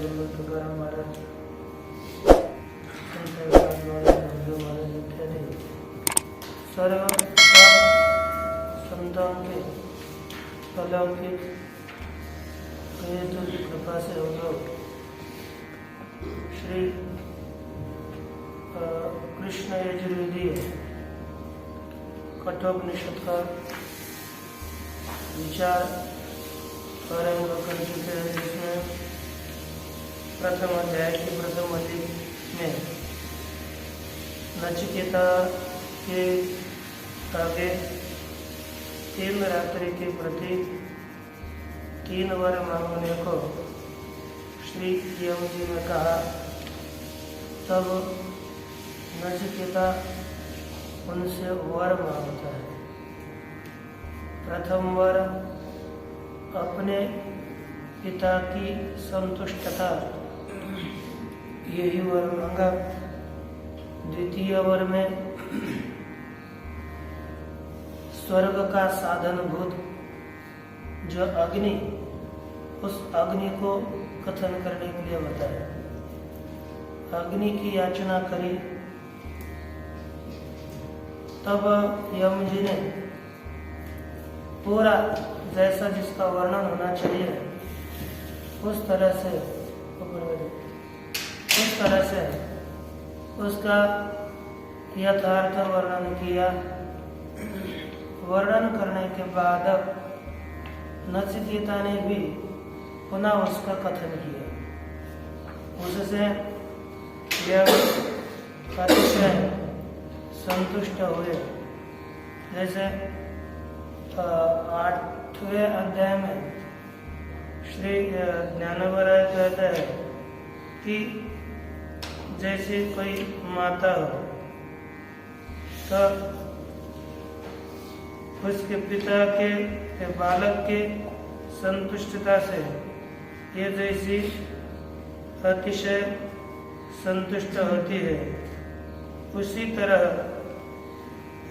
गुरु तुकाराम महाराज, संत एकनाथ महाराज, रामदेव महाराज इत्यादि सर्व संतों के अलौकिक प्रेरितों की कृपा से हम लोग श्री कृष्ण यजुर्वेदीय कठोपनिषद का विचार आरंभ कर चुके हैं, जिसमें प्रथम अध्याय के प्रथम अध्याय में नचिकेता के आगे 3 रात्रि के प्रति 3 वर मांगने को श्री यम जी ने कहा। तब नचिकेता उनसे वर मांगता है। प्रथम वर अपने पिता की संतुष्टता, यही वर मांगा। द्वितीय वर में स्वर्ग का साधनभूत जो अग्नि, उस अग्नि को कथन करने के लिए बताया। अग्नि की याचना करी। तब यम जी ने पूरा जैसा जिसका वर्णन होना चाहिए उस तरह से उसका यथार्थ वर्णन किया। वर्णन करने के बाद नचिकेता ने भी पुनः उसका कथन किया। उससे यह अतिशय संतुष्ट हुए। जैसे 8वें अध्याय में श्री ज्ञानवराय कहते हैं कि जैसे कोई माता हो तो उसके पिता के बालक के संतुष्टता से ये जैसी अतिशय संतुष्ट होती है, उसी तरह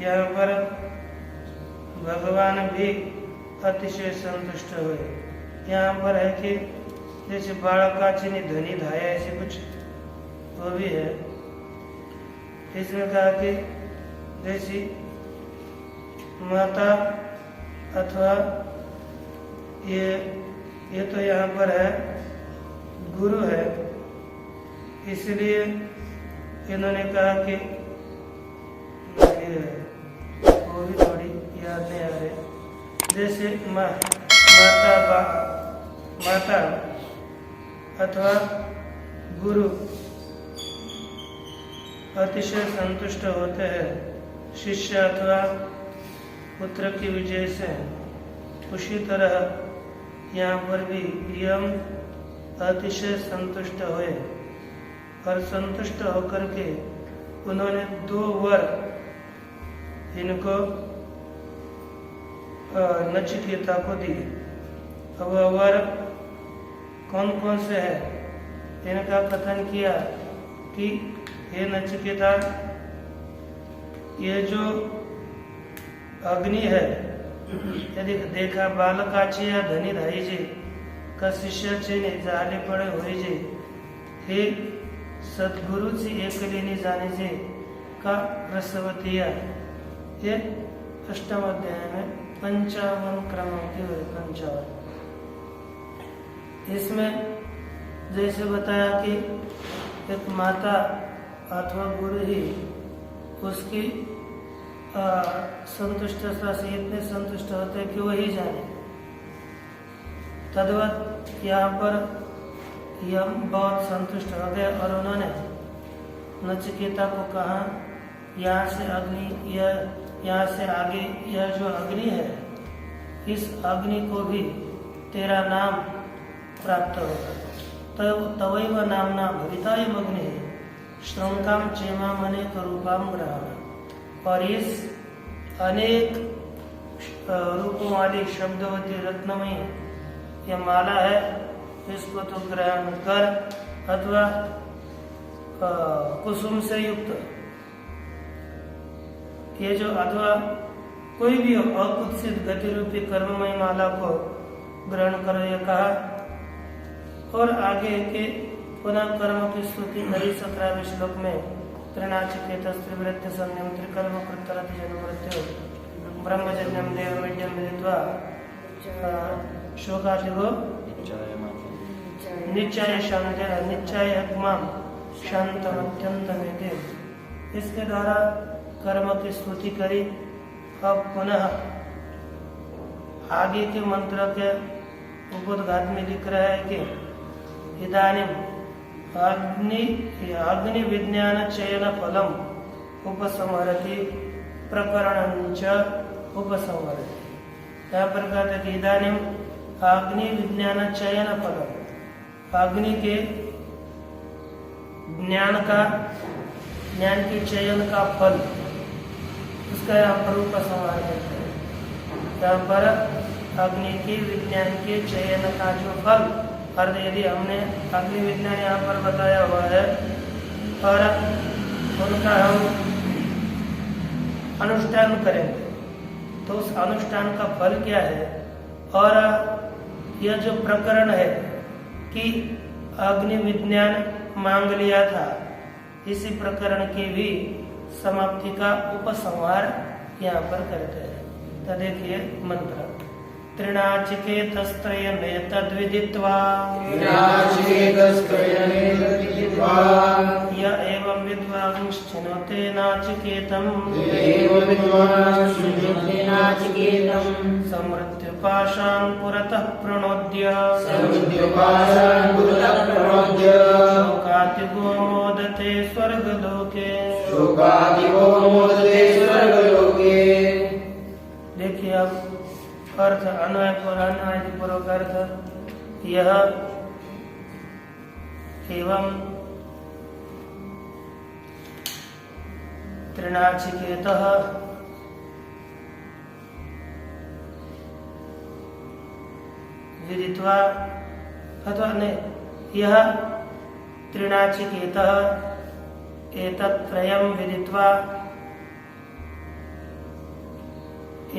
यहाँ पर भगवान भी अतिशय संतुष्ट हुए। यहाँ पर है कि जैसे बालकाची धनी धाया, ऐसे कुछ वो भी है। इसमें कहा कि जैसी माता अथवा ये तो यहाँ पर है गुरु है, इसलिए इन्होंने कहा कि वो भी थोड़ी याद नहीं आ रही। जैसे माता अथवा गुरु अतिशय संतुष्ट होते हैं शिष्य अथवा पुत्र की विजय से, उसी तरह यहाँ पर भी यम अतिशय संतुष्ट हुए और संतुष्ट होकर के उन्होंने 2 वर इनको नचिकेता को दिए। अब वह वर कौन कौन से है इनका कथन किया कि हे नचिकेता, ये जो अग्नि है, यदि देखा बालकाची या धनी धाई जे का शिष्य ने जाले पड़े हुए जे, हे सद्गुरुची एकलीनी जाने जे का रसवतिया। ये 8वें अध्याय में 55 क्रमांक की 55। इसमें जैसे बताया कि एक माता अथवा गुरु ही उसकी संतुष्टता से इतने संतुष्ट होते हैं कि वही जाने। तद्वत यहाँ पर यम बहुत संतुष्ट हो गए और उन्होंने नचिकेता को कहा, यहाँ से अग्नि, यहाँ से आगे यह जो अग्नि है, इस अग्नि को भी तेरा नाम प्राप्त होगा। तवैव नामना भवितायम अग्नि श्रृंकाम चेमा मने करूपाम ग्रहण। और इस अनेक रूपों वाली शब्दवती रत्नमयी यह माला है, इसको तो ग्रहण कर अथवा कुसुम से युक्त, ये जो अथवा कोई भी अकुत्सित गति रूपी कर्ममय माला को ग्रहण करो, ये कहा। और आगे के पुनः कर्म की स्तुति करी 17वें श्लोक में त्रिनाचिकेतस त्रिवृत्य संयम त्रिकर्म कृतरति जन्ममृत्यु ब्रह्मजन्यम देवमेड्यम मिलित्वा शोकातिगो निश्चय शांति निश्चय अग्माम शांतमत्यंतमेते। इसके द्वारा कर्म की स्तुति करी। अब पुनः आगे के मंत्र के उपोद्घात में लिख रहा है कि इदानीम अग्नि विज्ञान चयन फलम उपसंहरति प्रकरणंच उपसंहरति। यहाँ पर कहते कि इदानीम अग्नि विज्ञान चयन फलम, अग्नि के ज्ञान के चयन का फल, उसका यहाँ पर उपसंहार करते हैं। यहाँ पर अग्नि के विज्ञान के चयन का जो फल, अर्थ यदि हमने अग्नि विज्ञान यहाँ पर बताया हुआ है और उनका हम अनुष्ठान करेंगे तो उस अनुष्ठान का फल क्या है। और यह जो प्रकरण है कि अग्नि विज्ञान मांग लिया था, इसी प्रकरण की भी समाप्ति का उपसंहार यहाँ पर करते हैं। तो देखिए मंत्र त्रिनाचिकेतस्त्रयमेतद्विदित्वा य एवं विद्वांश्चिनोते नाचिकेतं समृत्युपाशान् पुरतः प्रणोद्य शोकातिगो मोदते स्वर्गलोके। देखिए अब अर्थ अन्वयपूर्वक अर्थ यह एवं त्रिनाचिकेतः विदित्वा अथवा नहीं, यह त्रिनाचिकेतः एतत्त्रयं विदित्वा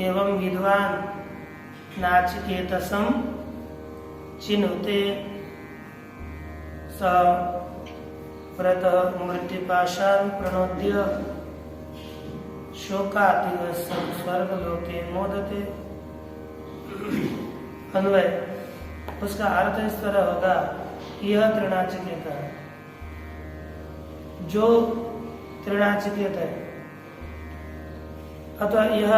एवं विद्वान नाचिकेतसं चिनुते स पुरतः मृत्युपाशान् प्रणोद्य शोकातिगस्सं स्वर्गलोके मोदते। अन्वय उसका अर्थ इस तरह होगा, यह त्रिनाचिकेता जो त्रिनाचिकेत है अथवा यह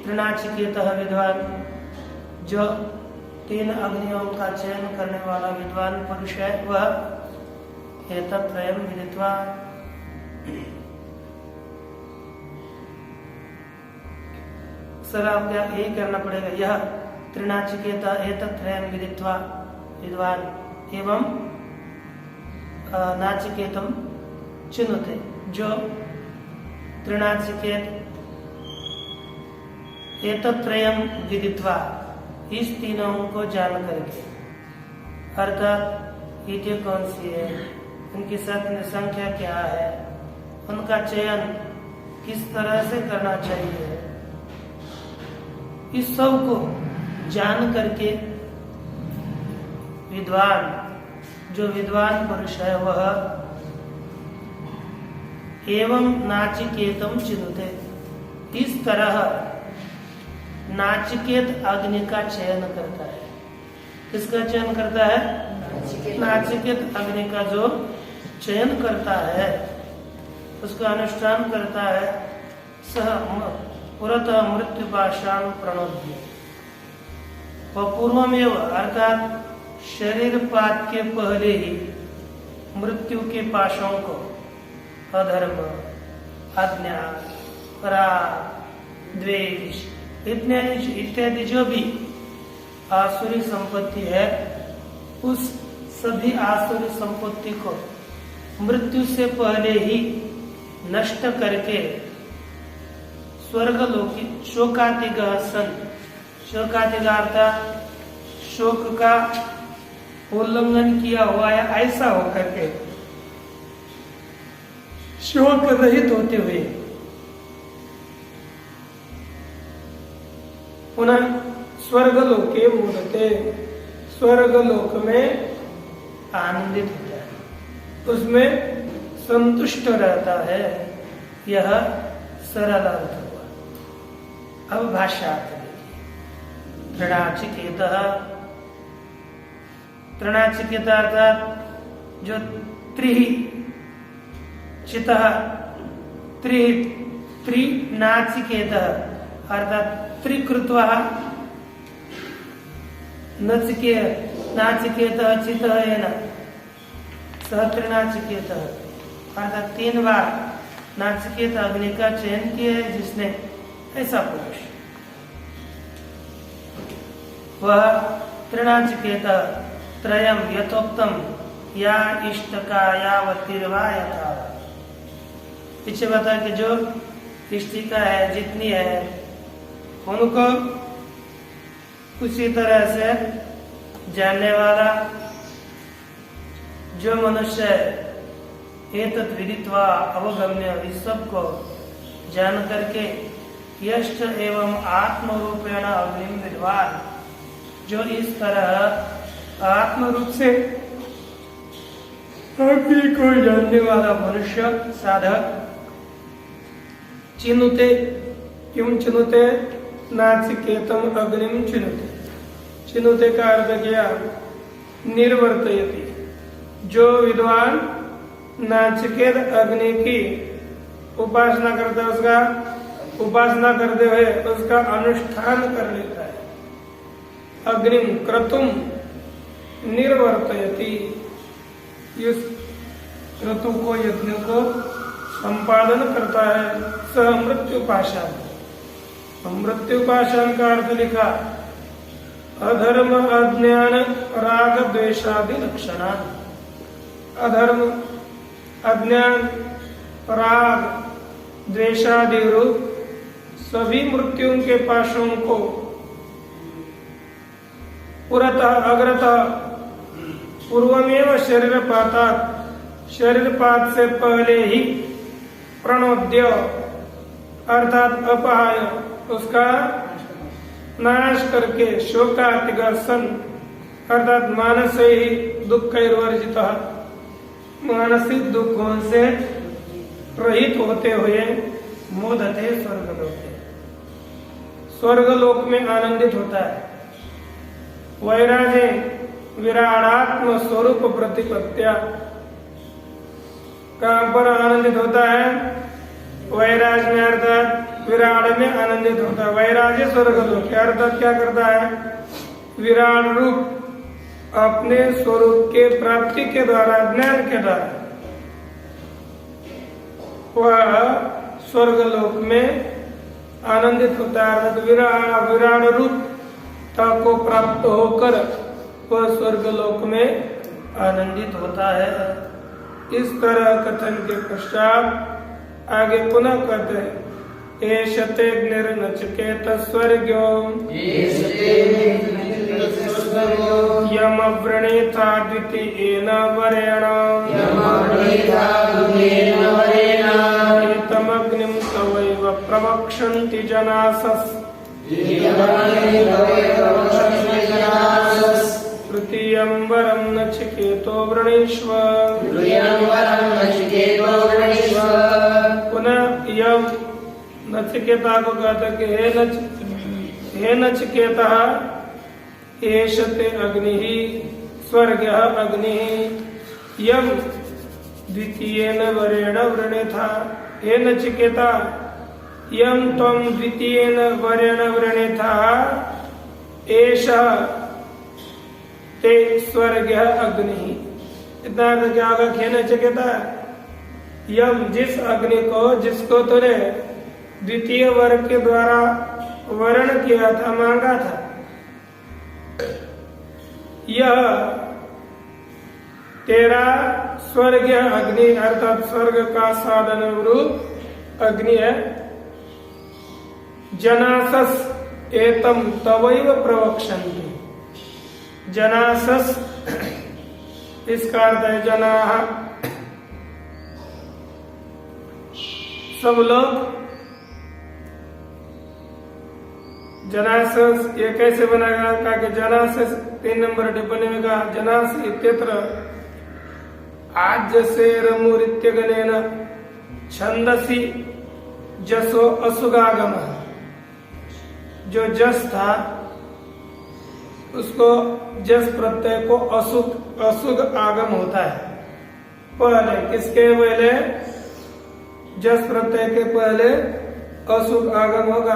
त्रिनाचिकेतः विद्वान जो 3 अग्नियों का चयन करने वाला विद्वान पुरुष है, वह एतत्त्रयं विदित्वा सर आप क्या यही करना पड़ेगा, यह त्रिनाचिकेतः एतत्त्रयं विदित्वा विद्वान एवं नाचिकेतम चिनुते, जो त्रिनाचिकेत एतत्त्रयं विदित्वा इस तीनों को जान करके, अर्थात ईटे कौन सी है, उनकी संख्या क्या है, उनका चयन किस तरह से करना चाहिए, इस सब को जान करके विद्वान जो विद्वान पुरुष है वह एवं नाचिकेतम चिनुते, इस तरह नाचिकेत अग्नि का चयन करता है। किसका चयन करता है? नाचिकेत अग्नि का जो चयन करता है, उसका अनुष्ठान करता है। सह पुरतः मृत्युपाशान् प्रणोद्य, वह पूर्वमेव अर्थात शरीर पात के पहले ही मृत्यु के पाशों को, अधर्म, अज्ञान, राग, द्वेष इत्यादि जो भी आसुरी संपत्ति है, उस सभी आसुरी संपत्ति को मृत्यु से पहले ही नष्ट करके स्वर्गलोकी शोकातिगः सन, शोकातिगः अर्थात शोक का उल्लंघन किया हुआ है ऐसा होकर के, शोक रहित होते हुए पुनः स्वर्गलोके मूलते, स्वर्गलोक में आनंदित होता है, उसमें संतुष्ट रहता है। यह सरल अर्थ हुआ। अब भाष्यार्थ देखिए। तृणाचिकेत अर्थात जो त्रिनाचिकेत अर्थात त्रिकृत्वा नाचिकेत चित है न सह त्रिनाचिकेत अर्थात 3 बार नाचिकेत अग्नि का चयन किया है जिसने, ऐसा पुरुष वह त्रिनाचिकेत त्रयम यथोक्तम या इष्ट का यावतीर्वा यथा। पीछे बता कि जो इष्टिका है जितनी है उनको उसी तरह से जानने वाला जो मनुष्य है एतत् विदित्वा अवगम्य, इस सब को जान करके यष्ट एवं आत्म रूपेण अग्निम विद्वान, जो इस तरह आत्म रूप से अग्नि को जानने वाला मनुष्य साधक चिनुते, किम चिनुते, नाचिकेतम अग्निम चिनुते। चिनुते का अर्थ किया निर्वर्तयति, जो विद्वान नाचिकेत अग्नि की उपासना करता है, उसका उपासना करते हुए उसका अनुष्ठान कर लेता है। अग्निम क्रतुम निर्वर्तयति, इस क्रतु को यज्ञ को संपादन करता है। सह मृत्युपाशान, मृत्युपाशान का अर्थ लिखा अधर्म अज्ञान राग द्वेषादि लक्षणा। अधर्म अज्ञान राग द्वेषादि रूप सभी मृत्युओं के पाशों को पुरतः अग्रतः पूर्वमेव शरीरपात से पहले ही प्रणोद्य अर्थात अपहाय उसका नाश करके शोकातिगर्षण अर्थात मानस ही दुःखैर्वर्जित, मानसिक दुखों से रहित होते हुए मोदते स्वर्गलोके, स्वर्गलोक में आनंदित होता है। वैराजे विराडात्म स्वरूप प्रतिपत्या, कहाँ पर आनंदित होता है? वैराज में अर्थात विराट में आनंदित होता है। वैराजे स्वर्गलोक अर्थात क्या करता है? विराट रूप अपने स्वरूप के प्राप्ति के द्वारा, ज्ञान के द्वारा वह स्वर्गलोक में आनंदित होता है। अर्थात विराट रूप को प्राप्त होकर वह स्वर्गलोक में आनंदित होता है। इस तरह कथन के पश्चात आगे पुनः कहते हैं एषते निर्नचिकेत स्वर्ग्यो यमव्रणेथा द्वितीयेन वरेण एतमग्निं तवैव प्रवक्षन्ति जनासस् तृतीयं वरं नचिकेतो वृणीष्व। पुनः यम नचिकेता को कहते कि हे नचिकेता एषते अग्निः स्वर्गः अग्निः यम द्वितीयेन वरेण वृणेथा। हे नचिकेता यम त्वं द्वितीयेन वरेण वृणेथा एषः ते स्वर्गः अग्निः। इतना क्या होगा? हे नचिकेता यम जिस अग्नि को, जिसको तूने द्वितीय वर्ग के द्वारा वर्ण किया था, मांगा था, यह तेरा स्वर्ग अग्नि अर्थात स्वर्ग का साधन रूप अग्नि है। जनासस एतम तवैव प्रवक्षन्ति। जनासस इसका अर्थ है जनाः, सब लोग। जनासस ये कैसे बनेगा? कहा कि जनासस 3 नंबर टिप्पणी में कहा जनास इत्यत्र आज्यसे रमुरित्यगनेन छंदसी जसो असुगागम। जो जस था उसको जस प्रत्यय को असुग आगम होता है। पहले किसके पहले? जस प्रत्यय के पहले असुग आगम होगा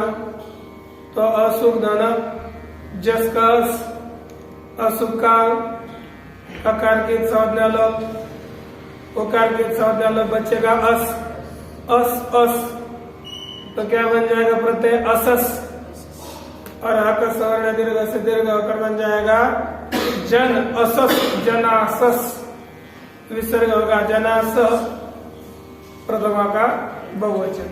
तो असुग धन जस का असुग का अकार के संज्ञा लो, उकार के संज्ञा लो, बचेगा अस अस अस, तो क्या बन जाएगा? प्रत्यय असस। और आकर सवर्ण दीर्घ से दीर्घ होकर बन जाएगा जन असस जनासस। विसर्ग होगा जनास, प्रथमा का बहुवचन।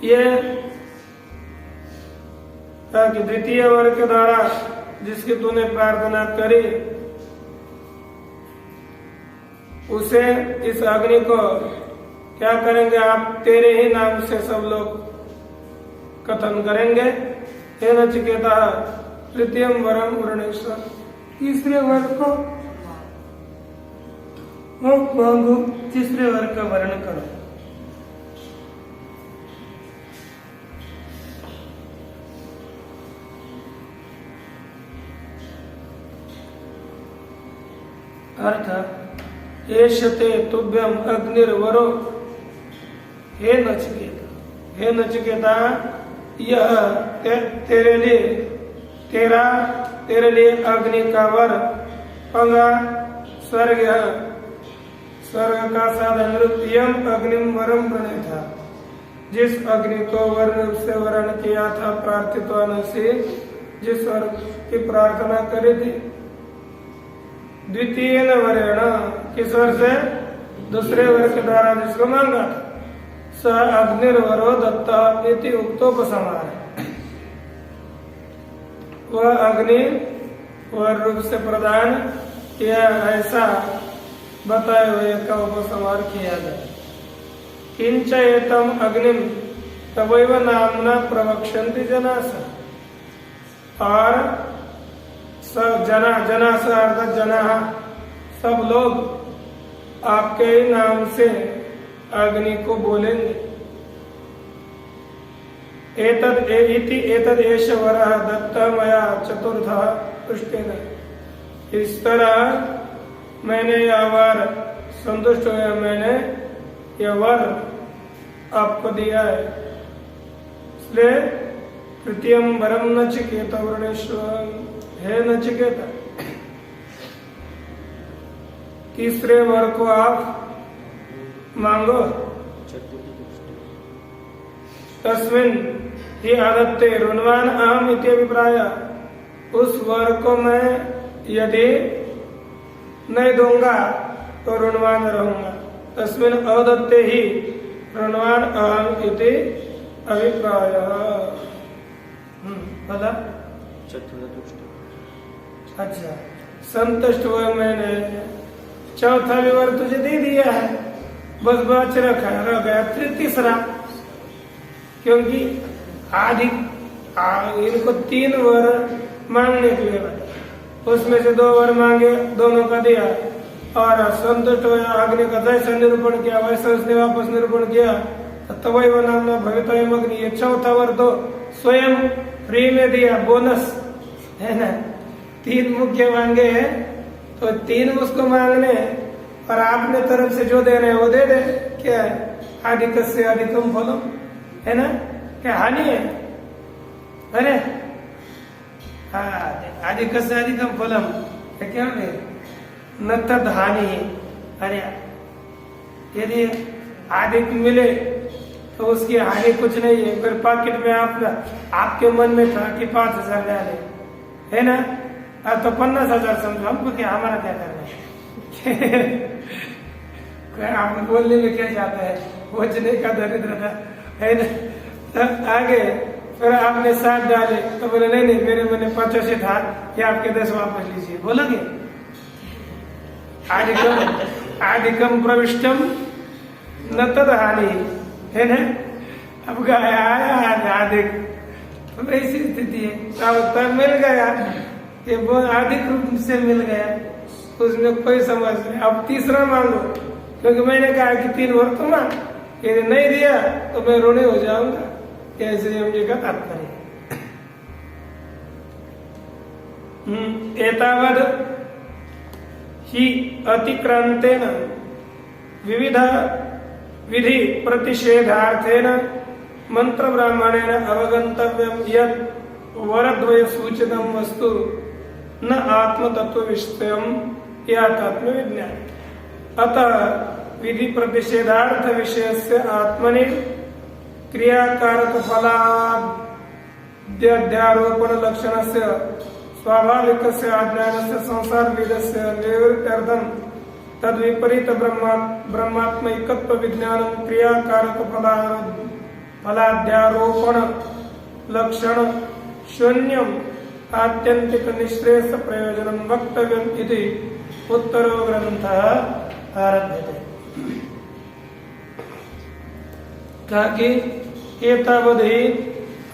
ये कि द्वितीय वर्ग के द्वारा जिसकी तूने प्रार्थना करी उसे, इस अग्नि को क्या करेंगे आप? तेरे ही नाम से सब लोग कथन करेंगे। हे नचिकेता तृतीयम वरम वरुणेश्वर, तीसरे वर्ग को मांगो, तीसरे वर्ग का वर्ण करो। अर्थ एषते तुभ्यम अग्निर्वरो। हे नचिकेता, हे नचिकेता, यह तेरे लिए अग्नि का वर पंगा स्वर्ग का साधन रूपयम अग्निम वरम बने था। जिस अग्नि को वर रूप से वर्ण किया था प्रार्थित से, जिस वर्ग की प्रार्थना करी थी। द्वितीय वरेण, किस वर्ग से? दूसरे वर्ग के द्वारा जिसको मांगा था। स अग्निर्वरो दत्त इति उक्तोपसंहार, वह अग्नि वर रूप से प्रदान किया ऐसा बताए हुए का उपसंहार किया गया। किंच एतम अग्निम तवैव नामना प्रवक्षन्ति जनास। और सब जनास अर्थात जना, सब लोग आपके ही नाम से अग्नि को बोलेंगे। एतद एष वरः दत्तः मया चतुर्थः पृष्ठेन। इस तरह मैंने यह वर, संतुष्ट हुआ मैंने यह वर आपको दिया है। इसलिए तृतीयम वरम नचिकेता वरुणेश्वर, हे नचिकेता, तीसरे वर को आप मांगो। तस्मिन ही आदत्ते ऋणवान अहम इति अभिप्राय। उस वर को मैं यदि नहीं दूंगा तो ऋणवान रहूंगा। तस्मिन अदत्ते ही ऋणवान अहम इति अभिप्राय। बोला अच्छा, संतुष्ट हुआ मैंने, चौथा विवर तुझे दे दिया है, बस बच रखा रह गया तीसरा। क्योंकि आदि इनको 3 वर मांगने के लिए, उसमें से 2 वर मांगे, दोनों का दिया और संतुष्ट हो अग्नि का जैसा निरूपण किया वैसा उसने वापस निरूपण किया। तवैव नामना भवितव्यम अग्नि, ये चौथा वर तो स्वयं फ्री में दिया, बोनस है ना। 3 मुख्य मांगे हैं तो 3 उसको मांगने, और आपने तरफ से जो दे रहे हैं वो दे दे। क्या है? अधिक से अधिकम फलम, है ना। क्या हानि है? अरे अधिक से अधिकम फलम क्या है? न तद हानि है। अरे यदि अधिक मिले तो उसकी हानि कुछ नहीं है। अगर पॉकेट में आपके मन में था कि 5,000 डाले, है ना, अब तो 50,000 समझो, हमको क्या, हमारा क्या करना है? आप बोलने में क्या जाता है? खोजने का दरिद्रता है ना। तो आगे फिर आपने 7 डाले तो बोले नहीं मेरे मन में 85 था, ये आपके 10 वापस लीजिए। बोलोगे आदिकम प्रविष्टम न तद हानि, है ना। अब गाया आया अधिक, तो ऐसी स्थिति है। तब मिल गया, ये अधिक रूप से मिल गया, उसमें कोई समझ नहीं। अब तीसरा मांगो, क्योंकि मैंने कहा कि 3 वर तो मांग, यदि नहीं दिया तो मैं ऋणी हो जाऊंगा। कैसे हम जी का तात्पर्य एतावद ही अतिक्रांतेन विविध विधि प्रतिषेधार्थेन मंत्र ब्राह्मणेन अवगंतव्यम यत् वरद्वय सूचितं वस्तु न आत्म तत्व विषयम या आत्म विज्ञान। अतः विधि प्रतिषेधार्थ विषय से आत्मनि क्रियाकारक फलाद्यारोपण लक्षण से स्वाभाविक से अज्ञान से संसार विद से निवृत्त्यर्थम तद विपरीत ब्रह्मात्मकत्व विज्ञान क्रियाकारक फलाद्यारोपण लक्षण शून्यम आत्यंतिक निश्रेयस प्रयोजनम वक्तव्यम इति उत्तरो ग्रंथः आरभ्यते। कहा कि एतावधि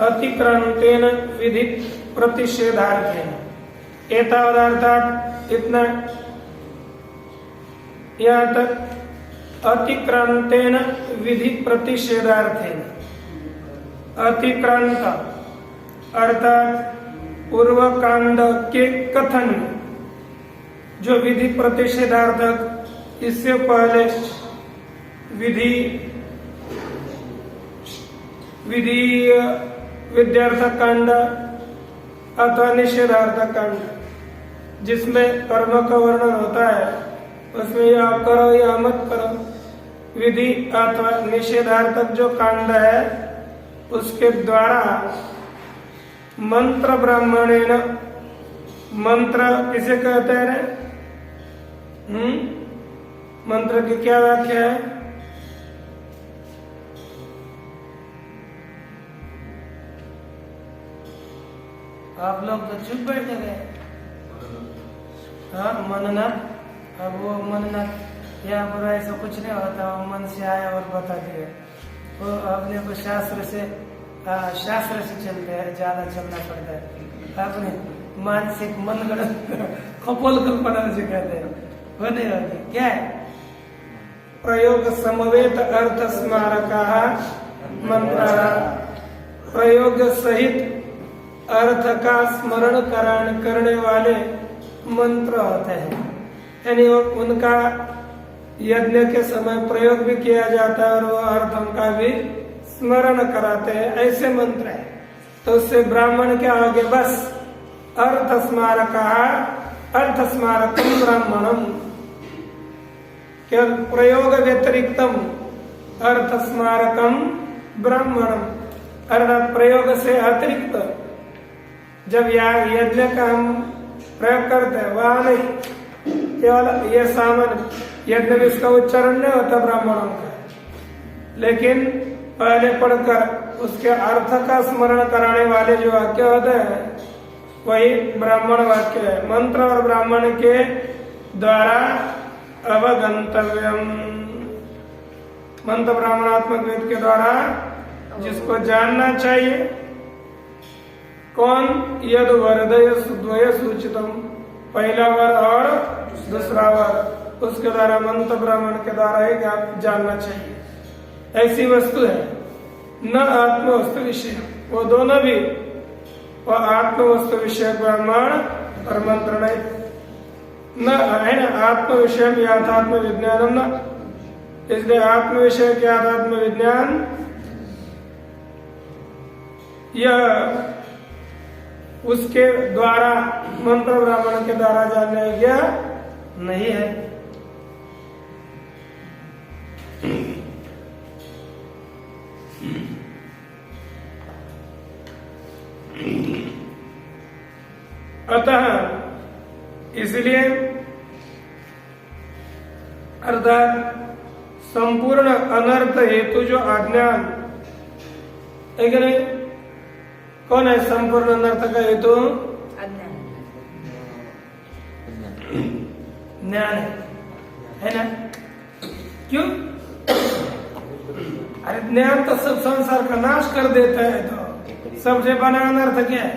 अतिक्रांतेन विधि प्रतिषेधार्थेन, एतावद अर्थात इतना, यहाँ तक अतिक्रांतेन विधि प्रतिषेधार्थेन, अतिक्रांत अर्थात पूर्व कांड के कथन जो विधि प्रतिषेधार्थक, इससे पहले विधि विद्यार्थक कांड अथवा निषेधार्थक कांड, जिसमें कर्म का वर्णन होता है, उसमें या करो या मत करो। विधि अथवा निषेधार्थक जो कांड है उसके द्वारा मंत्र ब्राह्मणेन, मंत्र किसे कहते हैं? मंत्र की क्या व्याख्या है? आप लोग तो चुप बैठे गए। हाँ, मननत। अब वो मननत या बुरा ऐसा कुछ नहीं होता, वो मन से आया और बता दिया। वो अपने को शास्त्र से चलते हैं, ज्यादा चलना पड़ता है। अपने मानसिक मनगढ़ंत कपोल कल्पना से कहते हैं, वो नहीं होती। क्या है? प्रयोग समवेत अर्थ स्मारका मंत्र, प्रयोग सहित अर्थ का स्मरण करने वाले मंत्र होते हैं। यानी उनका यज्ञ के समय प्रयोग भी किया जाता है और वो अर्थों का भी स्मरण कराते हैं, ऐसे मंत्र है। तो उससे ब्राह्मण क्या हो गया? बस अर्थ स्मारक, अर्थ स्मारकम ब्राह्मणम, केवल प्रयोग व्यतिरिक्तम अर्थ स्मारकम ब्राह्मणम, अर्थात प्रयोग से अतिरिक्त जब यज्ञ का हम प्रयोग करते हैं वहां नहीं, केवल ये सामान्य यज्ञ में इसका उच्चारण नहीं होता ब्राह्मणों का, लेकिन पहले पढ़कर उसके अर्थ का स्मरण कराने वाले जो वाक्य होते हैं वही ब्राह्मण वाक्य है। मंत्र और ब्राह्मण के द्वारा अवगंतव्यम, मंत्र ब्राह्मणात्मक वेद के द्वारा जिसको जानना चाहिए। कौन? यद वरदय द्वय सूचितम, पहला वर और दूसरा वर, उसके द्वारा मंत्र ब्राह्मण के द्वारा ही जानना चाहिए। ऐसी वस्तु है न आत्म वस्तु विषय, वो दोनों भी, वो आत्म वस्तु विषय ब्राह्मण और मंत्र नहीं, न है न आत्म विषय याथात्म विज्ञानम न, इसलिए आत्म विषय के आध्यात्म विज्ञान यह उसके द्वारा मंत्र ब्राह्मण के द्वारा जानने योग्य नहीं है। अतः इसलिए अर्थात संपूर्ण अनर्थ हेतु जो अज्ञान है कि नहीं? कौन है संपूर्ण अनर्थ का हेतु? ज्ञान है ना? क्यों? अरे ज्ञान तो सब संसार का नाश कर देता है। तो सबसे बड़ा अनर्थ क्या है?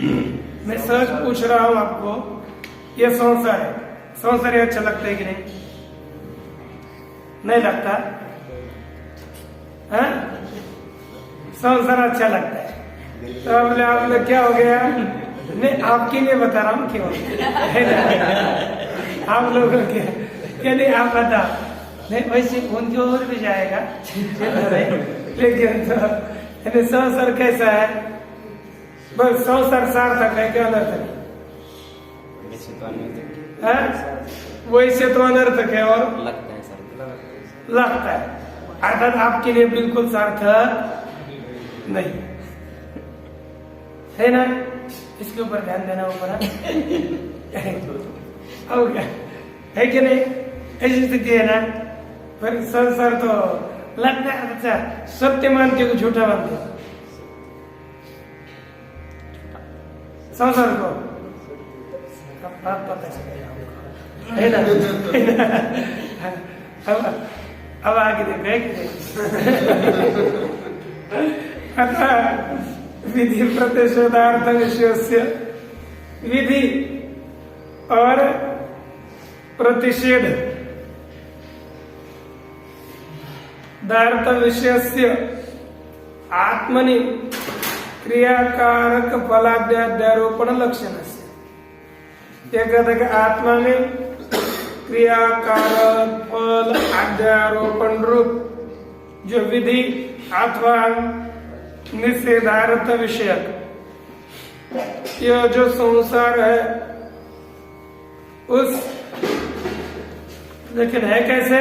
मैं सहज पूछ रहा हूं आपको, ये संसार है, संसार अच्छा लगता है कि नहीं? नहीं लगता? हाँ? संसार अच्छा लगता है तो आप लोग क्या हो गया? नहीं, आपके लिए बता रहा हूँ क्यों है ना? आप लोगों के नहीं, आप बताओ। नहीं, वैसे उनकी ओर भी जाएगा लेकिन तो संसार कैसा है? बस संसार सार्थक है क्या अनर्थक है? वैसे तो अनर्थक है और लगता है, अर्थात आपके लिए बिल्कुल सार्थक नहीं है ना? इसके ऊपर ध्यान देना ऊपर है कि नहीं? ऐसी स्थिति है ना? पर संसार तो लगता है। अच्छा, सत्य मानते हो झूठा मानते हो संसार को? बात पता है ना? अब आगे देखो अतः विधि प्रतिषेधार्थ विषय, विधि और प्रतिषेध दार्थ विषय आत्मनि क्रियाकारक फलाद्यारोपण लक्षण से, आत्मा में क्रियाकारक फल आद्यारोपण रूप जो विधि अथवा निषेधार्थ विषयक यह जो संसार है उस, लेकिन है कैसे?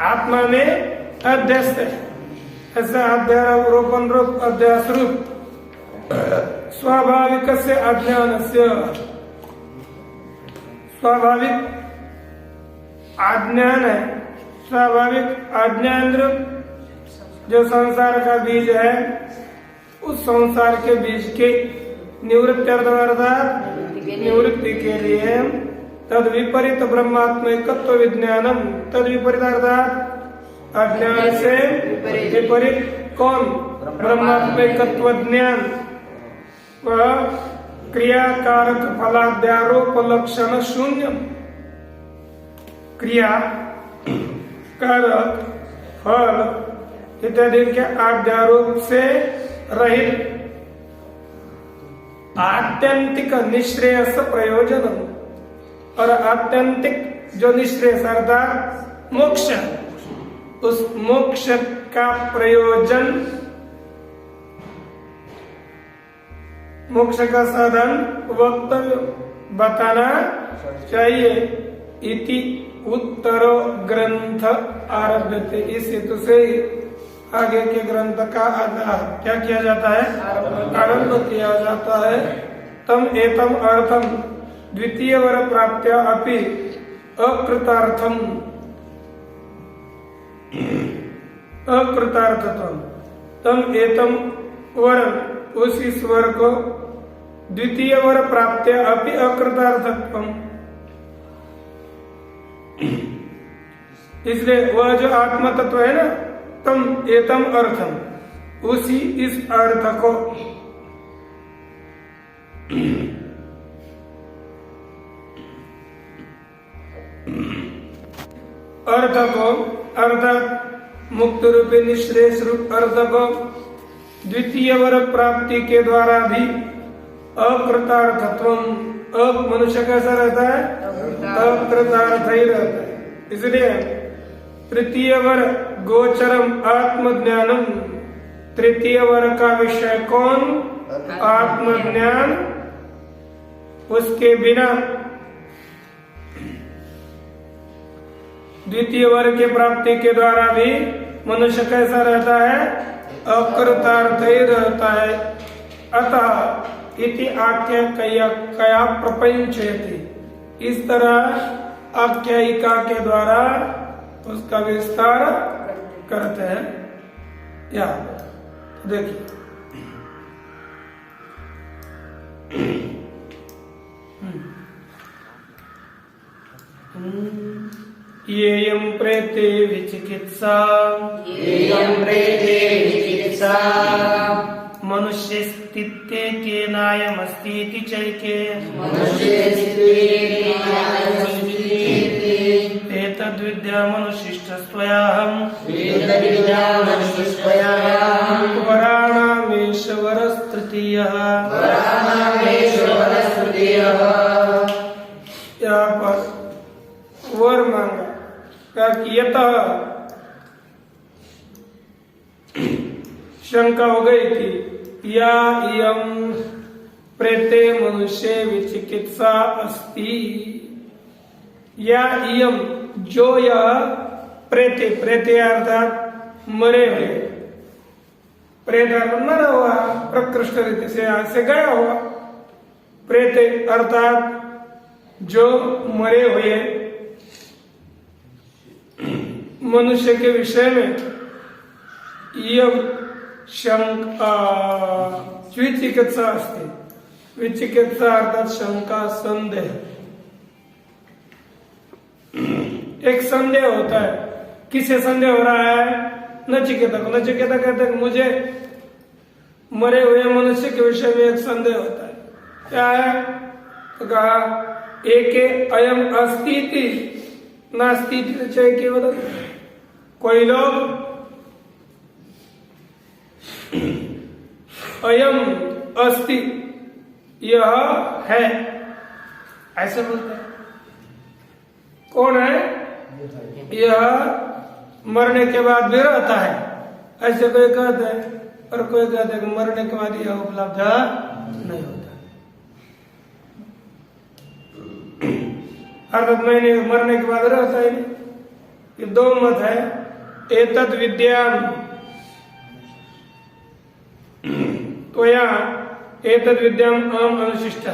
आत्मा में अध्यस्त है, ऐसा अध्यारोपण रूप अध्यास रूप स्वाभाविक से अज्ञान से, स्वाभाविक अज्ञान है, स्वाभाविक अज्ञान रूप जो संसार का बीज है, उस संसार के बीज के निवृत्ति के लिए तद विपरीत ब्रह्मात्मकत्व विज्ञानम, तद विपरीत अर्थात अज्ञान से विपरीत कौन? ब्रह्मात्मकत्व ज्ञान व क्रियाकारक फलाद्यारोप लक्षण शून्य, क्रिया कारक फल इत्यादि के आद्यारोप से रहित आत्यंतिक निश्रेयस प्रयोजन, और आत्यंतिक जो निश्रेयस अर्थात मोक्ष, उस मोक्ष का प्रयोजन, मोक्ष का साधन वक्तव्य बताना चाहिए। इति उत्तरो ग्रंथ आरभ्यते, इस हेतु से आगे के ग्रंथ का क्या किया जाता है? आरंभ किया जाता है। तम एतम अर्थम द्वितीय वर प्राप्त्या अपि अकृतार्थम, अकृतार्थत्वम, तम एतम वर, उस ईश्वर को द्वितीय वर प्राप्त्या अपि अकृतार्थत्वम, इसलिए वह जो आत्मा तत्व है ना, तम एतम अर्थम, उसी इस अर्थ को अर्थात मुक्त रूपी निश्रेष रूप अर्थ को द्वितीय वर प्राप्ति के द्वारा भी अकृतार्थत्व, मनुष्य कैसा रहता है? अकृतार्थ ही रहता है। इसलिए तृतीय वर गोचरम आत्मज्ञानम, तृतीय वर का विषय कौन? आत्मज्ञान। उसके बिना द्वितीय वर के प्राप्ति के द्वारा भी मनुष्य कैसा रहता है? अकृतार्थ ही रहता है। अतः इति आख्या कया प्रपंचयति, इस तरह आख्यायिका के द्वारा उसका विस्तार करते हैं। या देखिए, येयं प्रेते विचिकित्सा, मनुष्यस्तित्वे केनायमस्तीति चैके एतद्विद्यामनुशिष्टस्त्वयाहम् वराणामेश्वरस्तृतीयः। यहाँ पर वर मांगा क्या कि यतः शंका हो गई थी या इयं प्रेते मनुष्य विचिकित्सा अस्ति। या इयं जो यह प्रेते, प्रेते अर्थात मरे हुए, प्रेत अर्थात मरा हुआ, प्रकृष्ट रीति से यहाँ से गया हुआ। प्रेते अर्थात जो मरे हुए मनुष्य के विषय में यह विचिकित्सा अस्ति। विचिकित्सा अर्थात शंका, संदेह। एक संदेह होता है। किसे संदेह हो रहा है? नचिकेता को। नचिकेता कहते हैं मुझे मरे हुए मनुष्य के विषय में एक संदेह होता है। क्या है? तो कहा एके अयम अस्ति नास्ति चाहे केवल। कोई लोग अयम अस्ति यह है ऐसे बोलते हैं। कौन है? यह मरने के बाद भी रहता है ऐसे कोई कहते हैं, और कोई कहते हैं कि मरने के बाद यह उपलब्ध नहीं होता। अर्थात मैंने मरने के बाद रहता ही नहीं। ये दो मत है। एतद् विद्याम तो यहाँ एतद् विद्याम आम अनुशिष्ट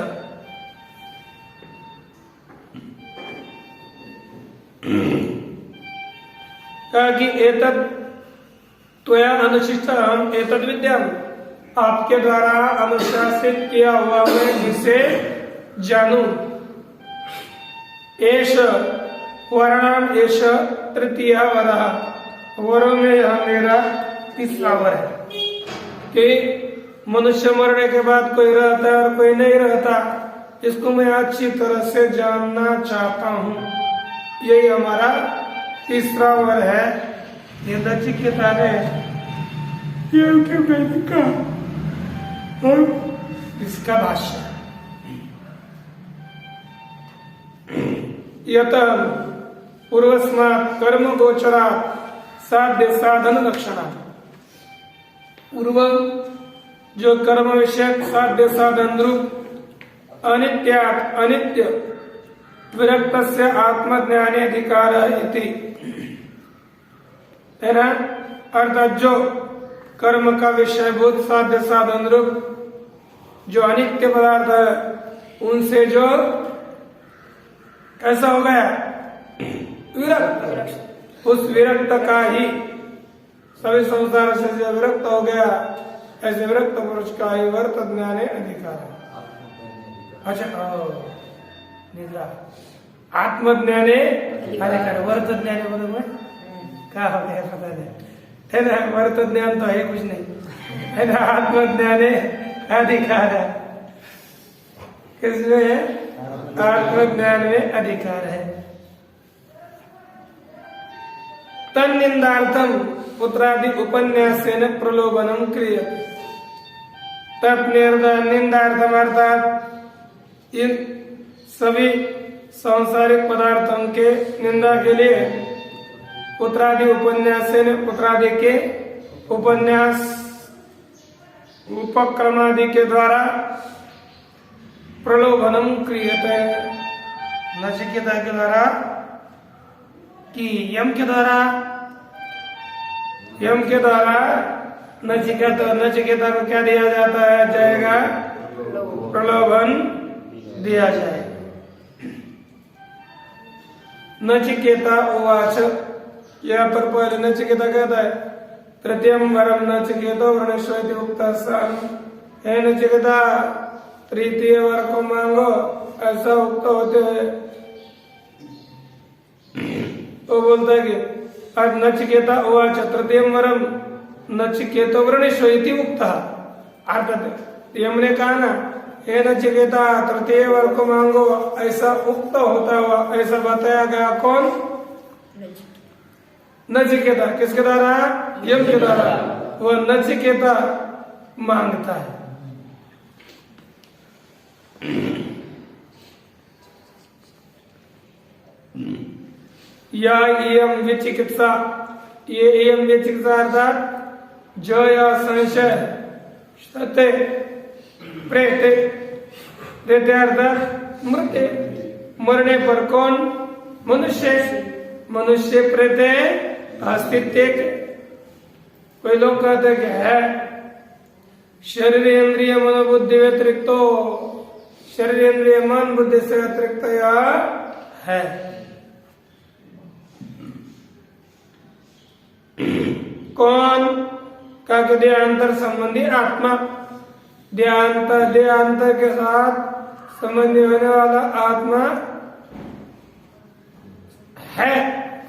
कहा कि एतद् त्वया अनुशिष्ट हम एतद् विद्याम आपके द्वारा अनुशासित किया हुआ मैं जिसे जानूं। एष वराणाम एष तृतीय वरः। वरों में यह मेरा तीसरा वर है कि मनुष्य मरने के बाद कोई रहता है और कोई नहीं रहता। इसको मैं अच्छी तरह से जानना चाहता हूँ। यही हमारा तीसरा वर है। ये नचिकेता ने का और इसका भाष्य। यत पूर्वस्मात् कर्म गोचरा साध्य साधन लक्षणा। पूर्व जो कर्म विषयक साध्य साधन रूप अनित्यात् अनित्य विरक्तस्य आत्मज्ञाने अधिकार इति है ना। अर्थात जो कर्म का विषयभूत साध्य साधन रूप जो अनित्य पदार्थ है उनसे जो कैसा हो गया? विरक्त। उस विरक्त का ही सभी संसार से जो विरक्त हो गया ऐसे विरक्त पुरुष का ही वर्त ज्ञाने अधिकार है। अच्छा निद्रा आत्मज्ञाने अधिकार। वर्त ज्ञाने बोलो मैं क्या हो गया पता नहीं है ना। वर्त ज्ञान तो है कुछ नहीं है ना। आत्मज्ञाने अधिकार है। किसमें है? आत्मज्ञान में अधिकार है। तन्निंदार्थम पुत्रादि उपन्यासेन प्रलोभनम क्रियते। तब निंदार्थम अर्थात इन सभी सांसारिक पदार्थों के निंदा के लिए पुत्रादि उपन्यासेन पुत्रादि के उपन्यास उपक्रमादि के द्वारा प्रलोभनम क्रियते। नचिकेता के द्वारा कि यम के द्वारा नचिकेता को क्या दिया जाता है? जाएगा प्रलोभन दिया जाए। नचिकेता उवाच। यहाँ पर पहले नचिकेता कहता है तृतीयम वरम नचिकेतो वृणेश्वति उक्ता सन। हे नचिकेता तृतीय वर को मांगो ऐसा उक्त होते है। वो बोलता है कि आज नचिकेता उवाच तृतीयम वरम नचिकेतो वृणेश्वति उक्ता। अर्थात यम ने कहा ना, हे नचिकेता तृतीय वर को मांगो, ऐसा उक्त होता हुआ ऐसा बताया गया। कौन? नचिकेता। किसके द्वारा? यम के द्वारा। वो नचिकेता मांगता है। या इयम विचिकित्सा, ये इयम विचिकित्सा अर्थात जो या संशय सत्य प्रेते देते अर्थात मृत्य, मरने पर कौन? मनुष्य। मनुष्य प्रेते अस्तित्व के। कोई लोग कहते कि है शरीर इंद्रिय मनोबुद्धि व्यतिरिक्त, शरीर इंद्रिय मन बुद्धि से अतिरिक्त यह है। कौन? का देहांतर संबंधी आत्मा, देहांतर के साथ संबंधी होने वाला आत्मा है,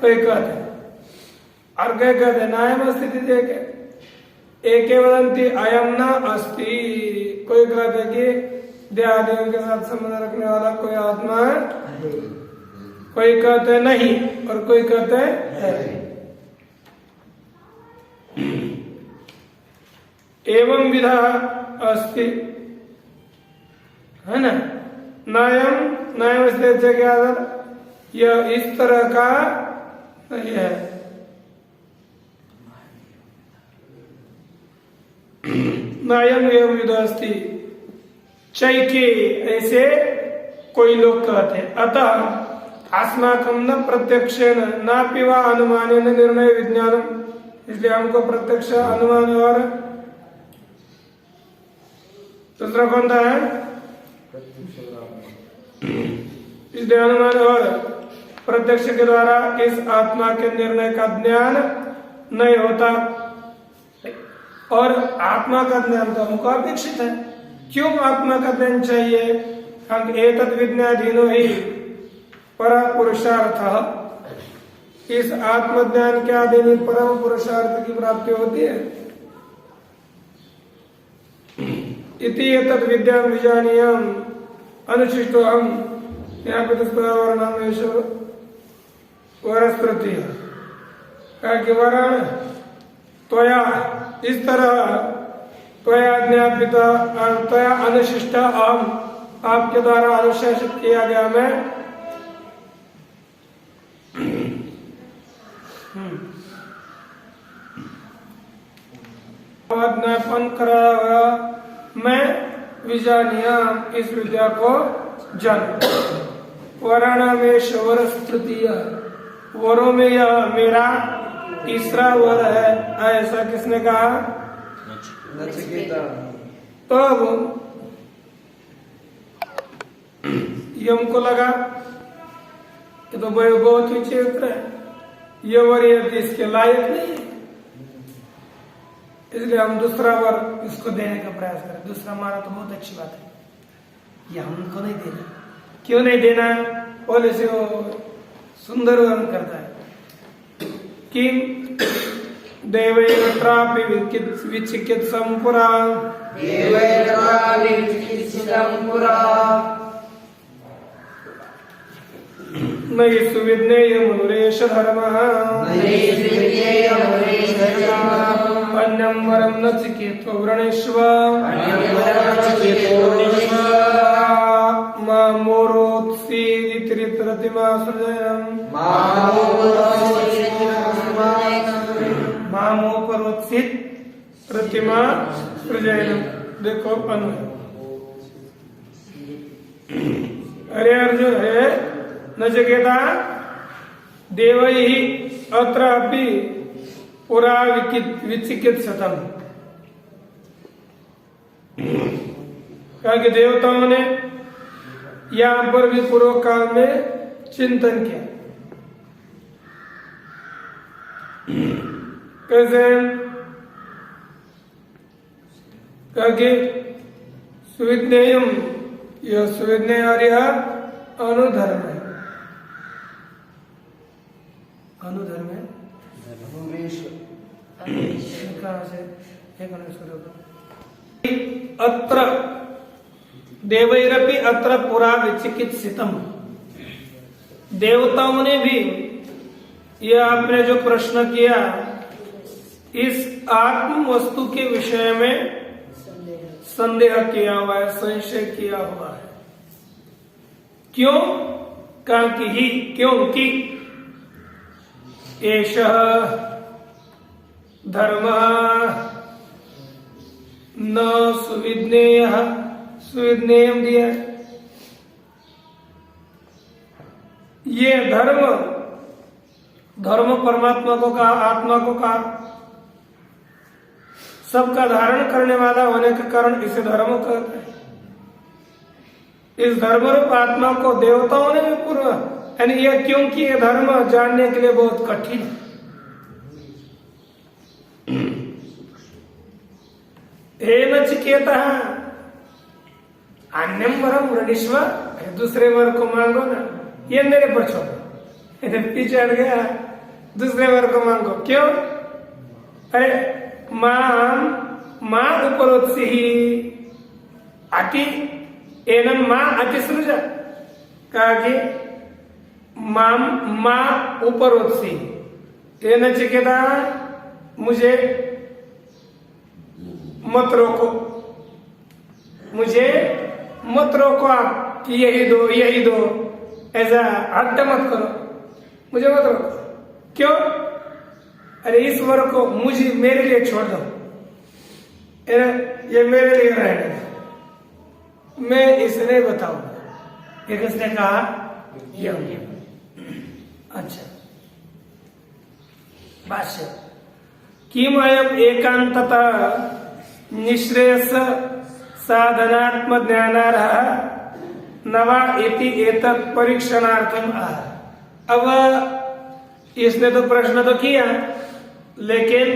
कोई कहते हैं। और कोई कहते हैं नायम स्थिति देखे एक वदंती अयम न अस्ति, कोई कहते कि देहादियों के साथ संबंध रखने वाला कोई आत्मा है, कोई कहते नहीं और कोई कहते है। एवं विधा अस्ति, है ना। नायम स्थिति के आधार यह इस तरह का नहीं है। नायम एवं विधा अस्ति चैके, ऐसे कोई लोग कहते हैं। अतः अस्माकं न प्रत्यक्षेन नापि वा अनुमानेन निर्णय विज्ञानम, इसलिए हमको प्रत्यक्ष अनुमान और दूसरा कौन था है? इसलिए अनुमान और प्रत्यक्ष के द्वारा इस आत्मा के निर्णय का ज्ञान नहीं होता। और आत्मा का ज्ञान तो हमको अपेक्षित है। क्यों आत्मा का ज्ञान चाहिए? हम एतद् विज्ञाधीनो ही पर पुरुषार्थ, इस आत्मज्ञान के अधीन परम पुरुषार्थ की प्राप्ति होती है। इति एतद् विद्यां विजानीयाम अनुशिष्टो हम, यहाँ पे वरस्पति है कि वरण त्वया, इस तरह त्वया ज्ञापिता त्वया अनुशिष्ट अहम, आपके द्वारा अनुशासित किया गया मैं। ज्ञापन कराया हुआ मैं विजानिया, इस विद्या को जान। वराणामेश वरस तृतीय, वरों में यह मेरा तीसरा वर है, ऐसा किसने कहा? नचिकेता। तब यम को लगा कि तो बहुत विचित्र है, ये वर यदि इसके लायक नहीं है, इसलिए हम दूसरा वर इसको देने का प्रयास करें। दूसरा मारा तो बहुत अच्छी बात है, ये हमको नहीं देना। क्यों नहीं देना? बोले से वो सुंदर वर्णन करता है कि देवैत्रापि विचिकित्सं पुरा, नयि सुविज्ञेय मनुरेश धर्मः, अन्यं वरं नचिकेतो वृणीष्व, मामोरोत्सीदिति प्रतिमा सृजनम्, मामोपरोत्सित प्रतिमा सृजनम्। देखो अन्वय, अरे अर्जुन है नचिकेता, देवैः अत्र अपि पुरा विचिकित्सतम्, कहा कि देवताओं ने यहाँ पर भी पूर्व काल में चिंतन किया। कैसे? कहा कि सुविज्ञेयम, यह सुविज्ञेय और यह अनुधर्म है। अनुधर्म है कहाँ से? एक शुरू अत्र देवैरपि अत्र पुरा विचिकित्सितम, देवताओं ने भी यह आपने जो प्रश्न किया इस आत्म वस्तु के विषय में संदेह किया हुआ है, संशय किया हुआ है। क्यों? क्योंकि एषः धर्मः न सुविज्ञेयः, सुविज्ञेयम दिया है। ये धर्म परमात्मा को कहा, आत्मा को कहा, सबका धारण करने वाला होने के कारण इसे धर्म कहते हैं। इस धर्म रूप आत्मा को देवताओं ने भी पूर्व, यानी यह क्योंकि ये धर्म जानने के लिए बहुत कठिन है। हे नचिकेता अन्यम वरम वृणीष्व, दूसरे वर को मांगो ना, ये मेरे पर छोड़ो, पीछे हट गया, दूसरे वर को मांगो। क्यों? अरे मां उपरोत्सी अति एनम मां अतिसृज, कहा कि मां उपरोत्सी, ये नचिकेता मुझे मत रोको, मुझे मत रोको आप कि यही दो, ऐसा हट्ट मत करो, मुझे मत रोको। क्यों? अरे इस वर को मुझे मेरे लिए छोड़ दो, ये मेरे लिए रहने दो, मैं इसे नहीं बताऊंगा। ये किसने कहा? यम। अच्छा, भाष्य किम अयम एकांतता निःश्रेयस साधनात्म ज्ञानार्ह नवा इति एतत् परीक्षणार्थम आह। अब इसने तो प्रश्न तो किया, लेकिन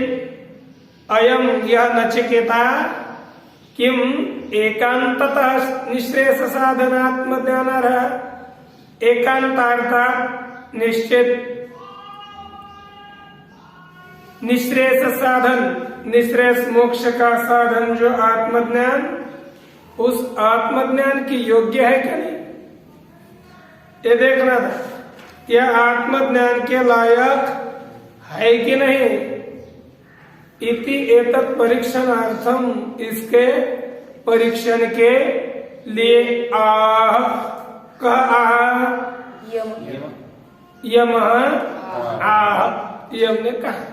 अयम यह नचिकेता किम एकांततः निःश्रेयस साधनात्म ज्ञानार्ह, एकांतार्थात निश्चित निःश्रेयस साधन, निःश्रेयस मोक्ष का साधन जो आत्मज्ञान, उस आत्मज्ञान की योग्य है क्या नहीं, ये देखना था। यह आत्मज्ञान के लायक है कि नहीं, इति एतत् परीक्षणार्थम, इसके परीक्षण के लिए आह, कहा आह, यम आह, यम ने कहा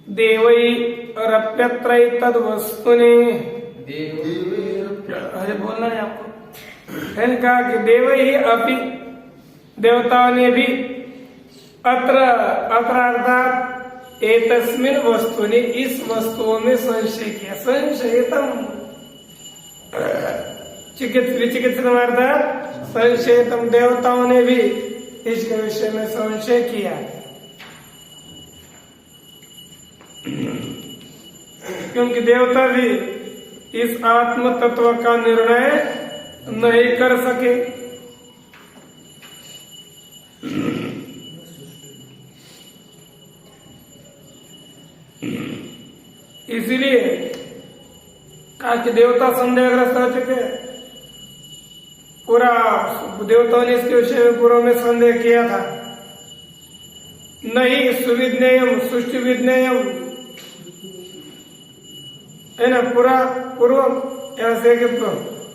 देवै रप्यत्रय तद वस्तुनि, अरे बोलना है आपको, मैंने कहा कि देवै ही अपि, देवताओं ने भी अत्र अर्थात एतस्मिन् वस्तुनि, इस वस्तुओं में संशय किया, संशयितम विचिकित्सितम अर्थात संशयितम, देवताओं ने भी इसके विषय में संशय किया, क्योंकि देवता भी इस आत्म तत्व का निर्णय नहीं कर सके। इसीलिए कहा कि देवता संदेहग्रस्त हो चुके, पूरा देवताओं ने इसके विषय में पूर्व में संदेह किया था। नहीं सुविज्ञेयम सुष्टि विज्ञेयम, है ना, पूरा पूर्व ऐसे कि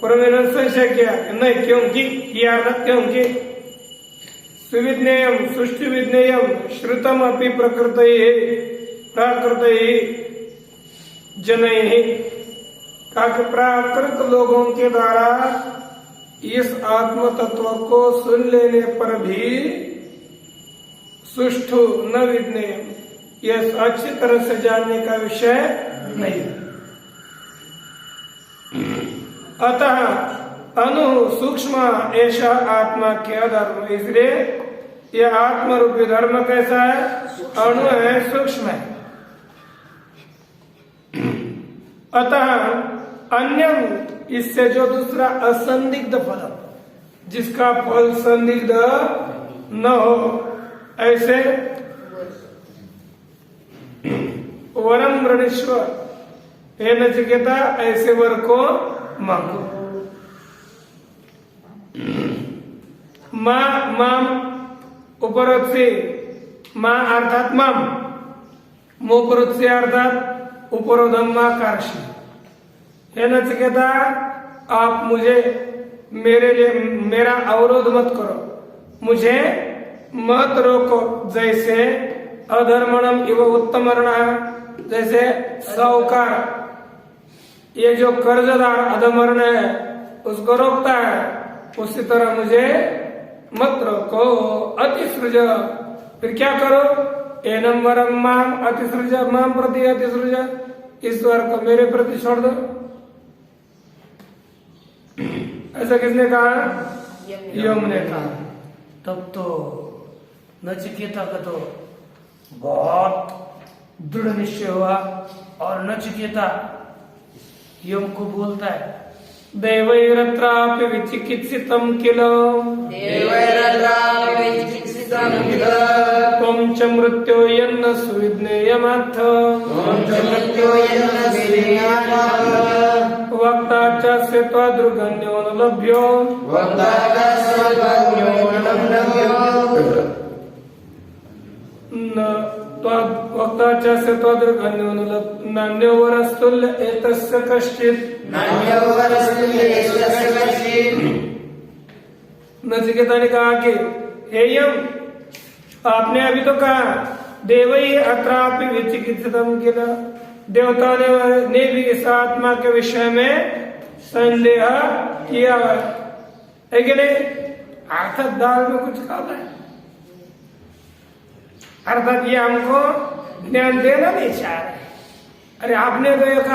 पूर्व में संशय किया नहीं, क्योंकि सुविज्ञेयम सुष्टि विज्ञेयम श्रुतम अपि प्रकृतये जनैः, कहा प्राकृत लोगों के द्वारा इस आत्म तत्व को सुन लेने पर भी सुष्ठु न विज्ञेयम, यह अच्छी तरह से जानने का विषय नहीं। अतः अनु सूक्ष्म ऐसा आत्मा क्या धर्म, इसलिए यह आत्म रूपी धर्म कैसा है? अणु है, सूक्ष्म है। अतः अन्यम, इससे जो दूसरा असंदिग्ध फल, जिसका फल संदिग्ध न हो, ऐसे वरम वृणीश्वर, हे नचिकेता ऐसे वर को मांगो। माम उपरोक्त से मां अर्थात माम, मोपरोक्त से अर्थात उपरोधमाकार्षी। हे नचिकेता आप मुझे मेरे लिए मेरा अवरोध मत करो, मुझे मत रोको। जैसे अधर्मणम इव उत्तमरण, जैसे साहूकार ये जो कर्जदार अधमरण है उसको रोकता है, उसी तरह मुझे मत रोको। अतिसृज, फिर क्या करो? एनम वरम माम अतिसृज, माम प्रति अतिसृज, ईश्वर को मेरे प्रति छोड़ दो। ऐसा किसने कहा? यम ने कहा। तब तो नचिकेता का तो बहुत दृढ़ निश्चय हुआ और नचिकेता यम को बोलता है, दैवैरत्रापि विचिकित्सितं किल त्वं च मृत्यो यन्न सुविज्ञेयमथ वक्ता च त्वदृगण्यो न लभ्यो वक्ता च त्वदृगण्यो नान्यो वरस्तुल्य एतस्य कश्चित्। नचिकेता ने कहा कि हे यम, आपने अभी तो कहा देवई अत्रापि विचिकित्सितम किल, देवता ने भी इस आत्मा के विषय में संदेह किया है कि नहीं? अर्थात दाल में कुछ काला है, अर्थात ये हमको ज्ञान देना नहीं चाह रहे। अरे आपने तो एक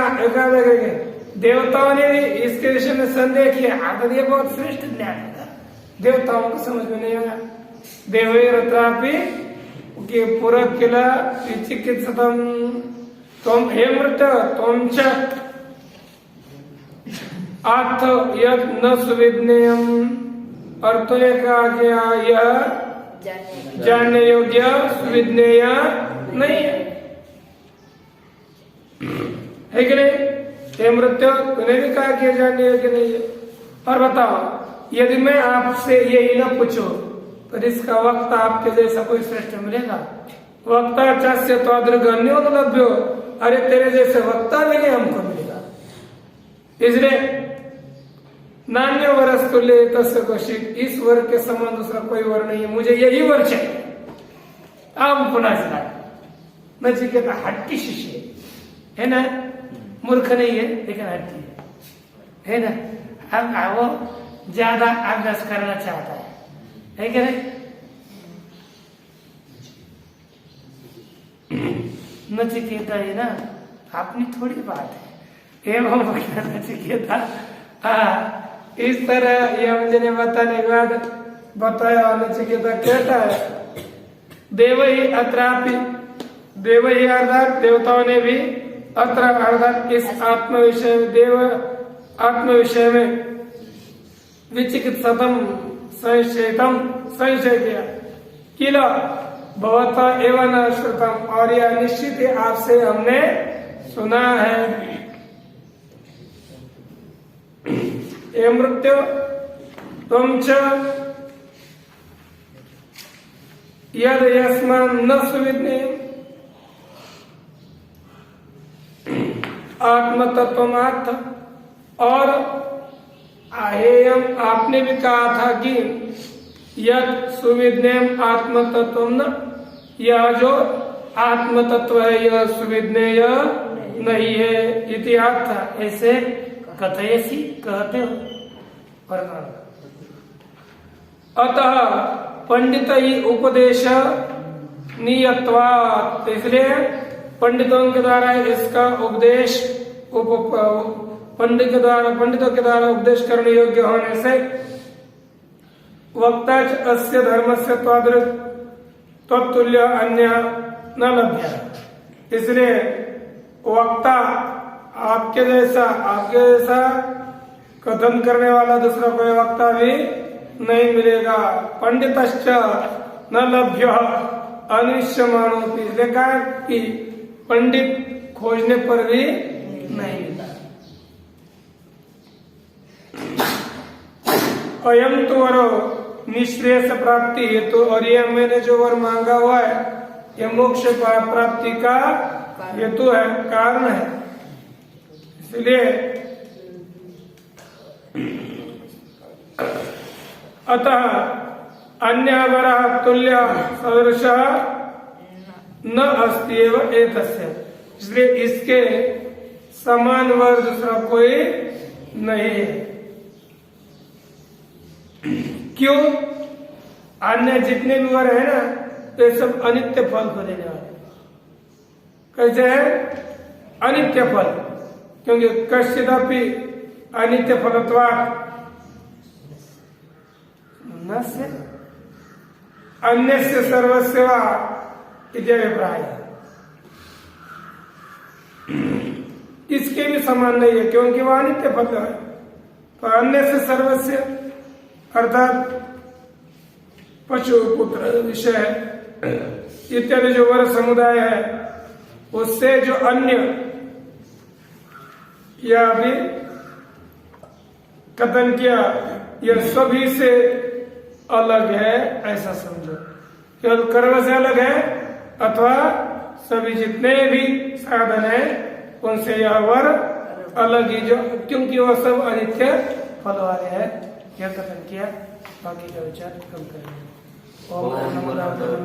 देवताओं ने भी इसके विषय में संदेह किया, अर्थात ये बहुत श्रेष्ठ ज्ञान था, देवताओं को समझ में नहीं आया। देवैरत्रापि के पूरक किला चिकित्सतम त्वं हे मृत त्वं च आत्थ यत् न सुविज्ञेयम। अर्थ ये कहा गया यह जानने योग्य सुविज्ञेय नहीं है कि नहीं? हे मृत्यु, तूने भी कहा कि जानने योग्य नहीं है। और बताओ, यदि मैं आपसे यही न पूछूं तो इसका वक्ता आपके जैसा कोई श्रेष्ठ मिलेगा? वक्ता चास्य त्वदृगण्यो न लभ्यो, अरे तेरे जैसे वक्ता भी नहीं हमको मिलेगा। इसलिए नान्य वरस्तुल्य तस्य कौशिक, इस वर के समान दूसरा कोई वर नहीं है, मुझे यही वर चाहिए। आम पुनः नचिकेता हट्टी शिष्य है ना, मूर्ख नहीं है लेकिन हट्टी है ना। अब वो ज्यादा अभ्यास करना चाहता है कि नहीं? नचिकेता है ना, अपनी थोड़ी बात है। एवं नचिकेता इस तरह यम जी ने बताने के बाद बताया, नचिकेता कहता है देवही अत्रापि, देवही अर्थात देवताओं ने भी, अत्र अर्थात इस आत्म विषय में, देव आत्म विषय में विचिकित्सतम संशयतम संशय किया किल भवता एवं न श्रुतम, और यह निश्चित ही आपसे हमने सुना है। ए मृत्यु त्वं च यद यस्मान् न सुविज्ञेयम् आत्मतत्वमार्थ, और आहेयम आपने भी कहा था कि यद सुविज्ञेयम् आत्मतत्वम् न, यह जो आत्मतत्व है यह सुविज्ञेय नहीं है। इति अर्थ, ऐसे कथयसी कहते हो। और अतः पंडित ही उपदेश नियत्वात्, इसलिए पंडितों के द्वारा इसका उपदेश पंडितों के द्वारा उपदेश करने योग्य होने से वक्ता अस्य धर्मस्य तत्तुल्य अन्य न लभ्य। इसलिए वक्ता आपके जैसा कथन करने वाला दूसरा कोई वक्ता भी नहीं मिलेगा। पंडितश्च न लभ्य अनिश्यमानो, इसलिए कहा कि पंडित खोजने पर भी नहीं अयम तो वरो निश्रेयस प्राप्ति हेतु, और ये मैंने जो वर मांगा हुआ है ये मोक्ष प्राप्ति का हेतु है, कारण है। इसलिए अतः अन्य वरः तुल्य सदृश न अस्ति एव एतस्य, इसलिए इसके समान वर दूसरा कोई नहीं है। क्यों? अन्य जितने भी वर है ना ये सब अनित्य फल को देने वाले। कैसे है? अनित्य फल, क्योंकि कश्चिदपि अनित्य फलत्वात् नस्य अन्यस्य सर्वस्य वा इति अभिप्राय। इसके भी समान नहीं है क्योंकि वह अनित्य फल है। तो अन्य से सर्वस्य अर्थात पशु पुत्र विषय इत्यादि जो वर समुदाय है उससे जो अन्य या भी कथन किया यह सभी से अलग है, ऐसा समझो। केवल कर्म से अलग है अथवा सभी जितने भी साधन है उनसे यह वर अलग ही, जो क्योंकि वह सब अनित्य फल वाले हैं, यह कथन किया। बाकी का विचार कम करेंगे। ओम नमो नारायण।